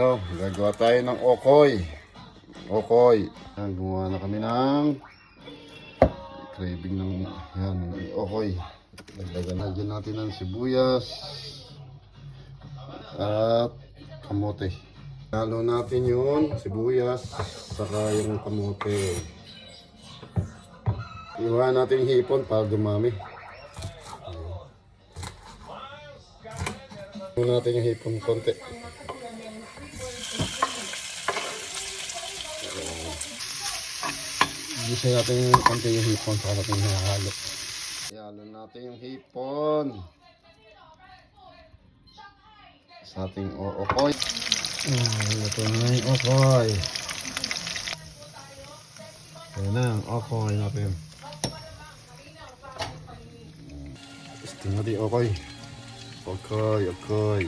So, gagawa tayo ng okoy. Gumawa na kami ng craving ng yan, okoy. Lagyan natin ng sibuyas at kamote. Halo natin yung sibuyas saka yung kamote. Iwan natin yung hipon para dumami. Iwan natin yung hipon konti. Gisa natin yung konti yung hipon para natin nahalo. Ihalo natin yung hipon sa ating okoy. Ito na yung okoy. Ayan na ang okoy natin. Testing natin yung okoy. Okoy.